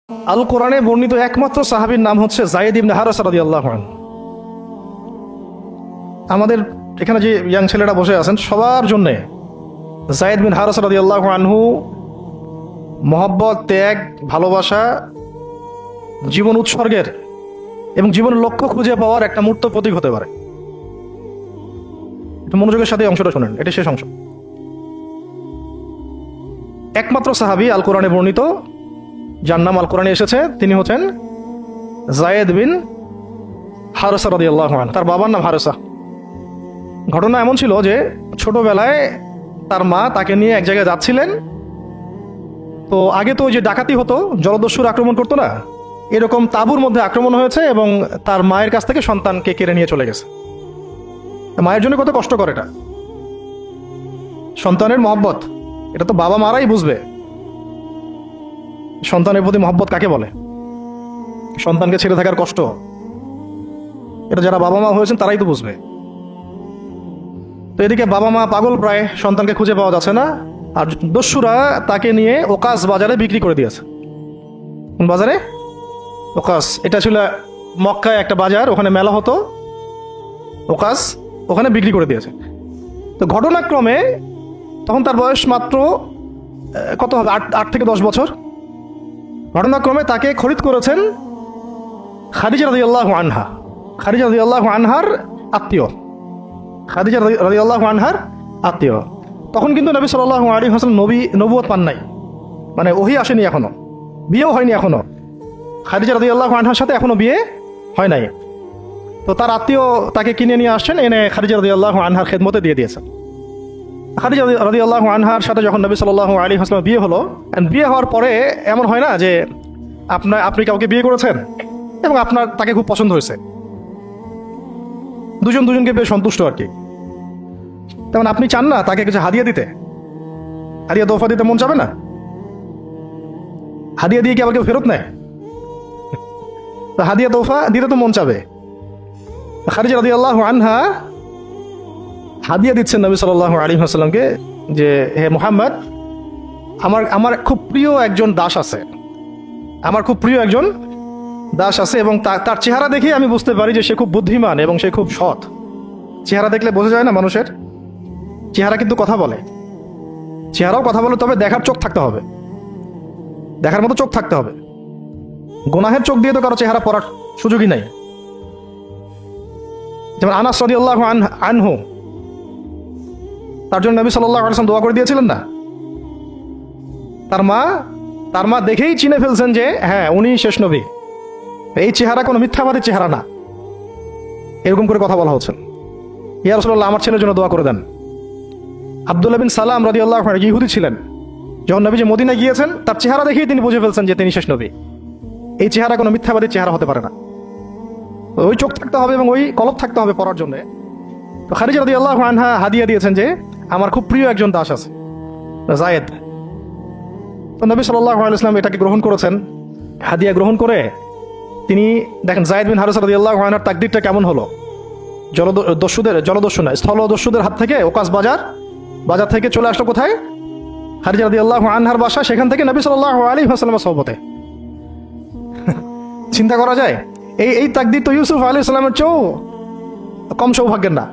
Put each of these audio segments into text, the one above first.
আল কোরআনে বর্ণিত একমাত্র সাহাবীর নাম হচ্ছে যায়েদ ইবনে হারেসা রাদিয়াল্লাহু আনহু। আমাদের এখানে যে ইয়াং ছেলেরা বসে আছেন সবার জন্যে যায়েদ বিন হারেসা রাদিয়াল্লাহু আনহু মহব্বত, ত্যাগ, ভালোবাসা, জীবন উৎসর্গের এবং জীবনের লক্ষ্য খুঁজে পাওয়ার একটা মূর্ত প্রতীক হতে পারে। একটু মনোযোগের সাথে অংশটা শোনেন, এটা শেষ অংশ। একমাত্র সাহাবী আল কোরআনে বর্ণিত যার নাম আল কোরআনে এসেছে তিনি হচ্ছেন যায়েদ বিন হারেসা রাদিয়াল্লাহু আনহু। তার বাবার নাম হারেসা। ঘটনা এমন ছিল যে ছোটবেলায় তার মা তাকে নিয়ে এক জায়গায় যাচ্ছিলেন। তো আগে তো ওই যে ডাকাতি হতো, জলদস্যুর আক্রমণ করতো না, এরকম তাঁবুর মধ্যে আক্রমণ হয়েছে এবং তার মায়ের কাছ থেকে সন্তানকে কেড়ে নিয়ে চলে গেছে। মায়ের জন্য কত কষ্টকর এটা। সন্তানের মহব্বত এটা তো বাবা মারাই বুঝবে সন্তানের প্রতি মহব্বত কাকে বলে, সন্তানকে ছেড়ে থাকার কষ্ট, এটা যারা বাবা মা হয়েছেন তারাই তো বুঝবে। তো এদিকে বাবা মা পাগল প্রায়, সন্তানকে খুঁজে পাওয়া যাচ্ছে না, আর দস্যুরা তাকে নিয়ে ওকাস বাজারে বিক্রি করে দিয়েছে। কোন বাজারে? ওকাস। এটা ছিল মক্কায় একটা বাজার, ওখানে মেলা হতো, ওকাস, ওখানে বিক্রি করে দিয়েছে। তো ঘটনাক্রমে তখন তার বয়স মাত্র কত হবে, 8 থেকে 10 বছর। ঘটনাক্রমে তাকে খরিদ করেছেন খাদিজা রাদিয়াল্লাহু আনহা। খাদিজা রাদিয়াল্লাহু আনহার আত্মীয়, খাদিজা রাদিয়াল্লাহু আনহার আত্মীয়। তখন কিন্তু নবী সাল্লাল্লাহু আলাইহি ওয়াসাল্লাম নবুয়ত পান নাই, মানে ওহী আসেনি এখনো, বিয়েও হয়নি এখনো। খাদিজা রাদিয়াল্লাহু আনহার সাথে এখনো বিয়ে হয় নাই। তো তার আত্মীয় তাকে কিনে নিয়ে আসছেন, এনে খাদিজা রাদিয়াল্লাহু আনহার খেদমতে দিয়ে দিয়েছেন। খাদিজা রাদিয়াল্লাহু আনহার সাথে যখন নবী সাল্লাল্লাহু আলাইহি ওয়াসাল্লাম বিয়ে হলো, বিয়ে হওয়ার পরে এমন হয় না যে আপনি কাউকে বিয়ে করেছেন এবং আপনার তাকে খুব পছন্দ হয়েছে, দুজনকে বেশ সন্তুষ্ট আর কি। তেমন আপনি চান না তাকে কিছু হাদিয়া দিতে, হাদিয়া তোফা দিতে মন চাবে না? হাদিয়া দিয়ে কি আবার কেউ ফেরত নেয়? হাদিয়া তোফা দিতে তো মন চাবে। খাদিজা রাদিয়াল্লাহু আনহা হাদিয়া দিচ্ছেন নবী সাল্লাল্লাহু আলাইহি ওয়াসাল্লামকে যে হে মুহাম্মদ, আমার খুব প্রিয় একজন দাস আছে, আমার খুব প্রিয় একজন দাস আছে এবং তার চেহারা দেখে আমি বুঝতে পারি যে সে খুব বুদ্ধিমান এবং সে খুব সৎ। চেহারা দেখলে বোঝা যায় না মানুষের? চেহারা কিন্তু কথা বলে, চেহারাও কথা বলে, তবে দেখার চোখ থাকতে হবে, দেখার মতো চোখ থাকতে হবে। গুনাহের চোখ দিয়ে তো কারো চেহারা পড়ার সুযোগই নাই। যেমন আনাস রাদিয়াল্লাহু আনহু, তার জন্য নবী সাল্লাল্লাহু আলাইহি ওয়াসাল্লাম দোয়া করে দিয়েছিলেন না? তার মা দেখেই চিনে ফেলছেন যে হ্যাঁ উনি শেষ নবী, এই চেহারা কোনো মিথ্যাবাদী চেহারা না। এরকম করে কথা বলা হচ্ছে, ইয়া রাসূলুল্লাহ আমার ছেলের জন্য দোয়া করে দেন। আব্দুল্লাহ বিন সালাম রাদিয়াল্লাহু আনহু ইহুদি ছিলেন, যখন নবী যে মদিনায় গিয়েছেন তার চেহারা দেখেই তিনি বুঝে ফেলছেন যে তিনি শেষ নবী। এই চেহারা কোনো মিথ্যাবাদী চেহারা হতে পারে না। ওই চোখ থাকতে হবে এবং ওই কলব থাকতে হবে পড়ার জন্য। তো খাদিজা রাদিয়াল্লাহু আনহা হাদিয়া দিয়েছেন যে আমার খুব প্রিয় একজন দাস আছে, যায়েদ। তো নবী সাল্লাল্লাহু আলাইহি ওয়াসাল্লাম এটাকে গ্রহণ করেছেন। হাদিয়া গ্রহণ করে তিনি দেখেন যায়েদ বিন হারেসা রাদিয়াল্লাহু আনহুর তাকদীরটা কেমন হলো। স্থলদস্যুদের হাত থেকে ওকাস বাজার থেকে চলে আসলো কোথায়? খাদিজা রাদিয়াল্লাহু আনহার বাসা, সেখান থেকে নবী সাল্লাল্লাহু আলাইহি ওয়াসাল্লামের সোহবতে। চিন্তা করা যায়? এই তাকদীর তো ইউসুফ আলাইহিস সালামের চেয়েও কম সৌভাগ্যের না।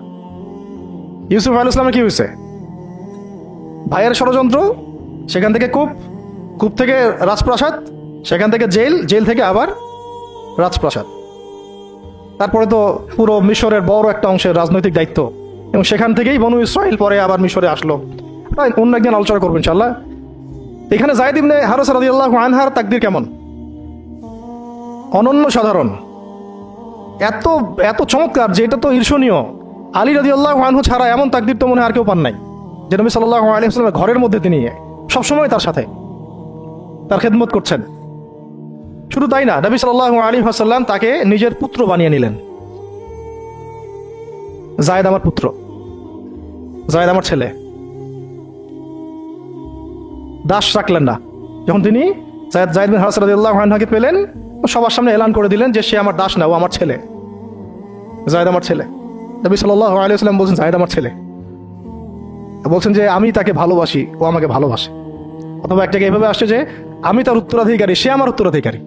ইউসুফ আলাইহিস সালামের কি হয়েছে? ভাইয়ের ষড়যন্ত্র, সেখান থেকে কূপ থেকে রাজপ্রাসাদ, সেখান থেকে জেল থেকে আবার রাজপ্রাসাদ, তারপরে তো পুরো মিশরের বড় একটা অংশের রাজনৈতিক দায়িত্ব, এবং সেখান থেকেই বনু ইসরাইল পরে আবার মিশরে আসলো। অন্য একদিন আলোচনা করবো ইনশাআল্লাহ। এখানে যায়েদ ইবনে হারেসা রাদিয়াল্লাহু আনহার তাকদীর কেমন? অনন্য সাধারণ, এত এত চমৎকার যে এটা তো ঈর্ষণীয়। আলী রাদিয়াল্লাহু আনহু ছাড়া এমন তাকদীর তো মনে হয় আর কেউ পান নাই, যে নবী সাল্লাল্লাহু আলাইহি ওয়াসাল্লামের ঘরের মধ্যে তিনি সবসময় তার সাথে তার খেদমত করছেন। শুধু তাই না, নবী সাল্লাল্লাহু আলাইহি ওয়াসাল্লাম তাকে নিজের পুত্র বানিয়ে নিলেন। যায়েদ আমার পুত্র, যায়েদ আমার ছেলে। দাস রাখলেন না। যখন তিনি যায়েদ বিন হারেসা রাদিয়াল্লাহু আনহুকে পেলেন, সবার সামনে এলান করে দিলেন যে সে আমার দাস না, ও আমার ছেলে, যায়েদ আমার ছেলে। নবী সাল্লাল্লাহু আলাইহি ওয়াসাল্লাম বলছেন যায়েদ আমার ছেলে, বলছেন যে আমি তাকে ভালোবাসি, ও আমাকে ভালোবাসে। অথবা একটা এভাবে আসছে যে আমি তার উত্তরাধিকারী, সে আমার উত্তরাধিকারী।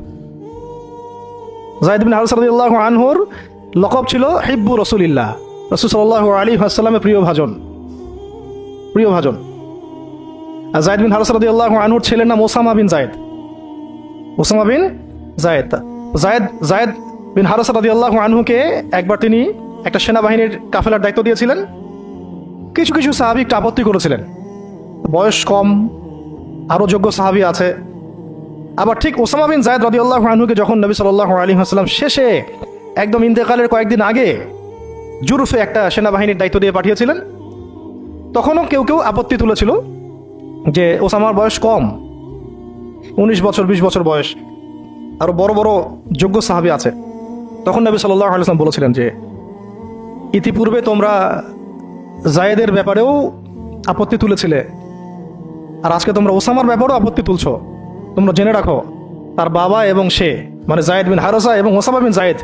যায়েদ বিন হারেসা রাদিয়াল্লাহু আনহুর লকব ছিল হিব্বু রাসূলিল্লাহ, রাসূল সাল্লাল্লাহু আলাইহি ওয়াসাল্লামের প্রিয় ভাজন। আর যায়েদ বিন হারেসা রাদিয়াল্লাহু আনহুর ছেলের নাম ওসামা বিন যায়েদ। যায়েদ বিন হারেসা রাদিয়াল্লাহু আনহুকে একবার তিনি একটা সেনাবাহিনীর কাফেলার দায়িত্ব দিয়েছিলেন। কিছু কিছু সাহাবী একটু আপত্তি করেছিলেন, বয়স কম, আরো যোগ্য সাহাবী আছে। আবার ঠিক ওসামা বিন যায়েদ রাদিয়াল্লাহু আনহুকে যখন নবী সাল্লাল্লাহু আলাইহি ওয়াসাল্লাম শেষে একদম ইন্তেকালের কয়েকদিন আগে জুরফে একটা সেনাবাহিনীর দায়িত্ব দিয়ে পাঠিয়েছিলেন, তখনও কেউ কেউ আপত্তি তুলেছিল যে ওসামার বয়স কম, 19 বছর 20 বছর বয়স, আরো বড় বড় যোগ্য সাহাবী আছে। তখন নবী সাল্লাল্লাহু আলাইহি ওয়াসাল্লাম বলেছিলেন যে ইতিপূর্বে তোমরা যায়েদের ব্যাপারেও আপত্তি তুলেছিলে, আর আজকে তোমরা ওসামার ব্যাপারেও আপত্তি তুলছো। তোমরা জেনে রাখো, তার বাবা এবং সে, মানে যায়েদ বিন হারেসা এবং ওসামা বিন যায়েদ,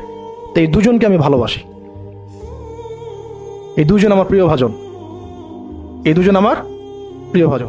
এই দুজনকে আমি ভালোবাসি। এই দুজন আমার প্রিয় ভাজন।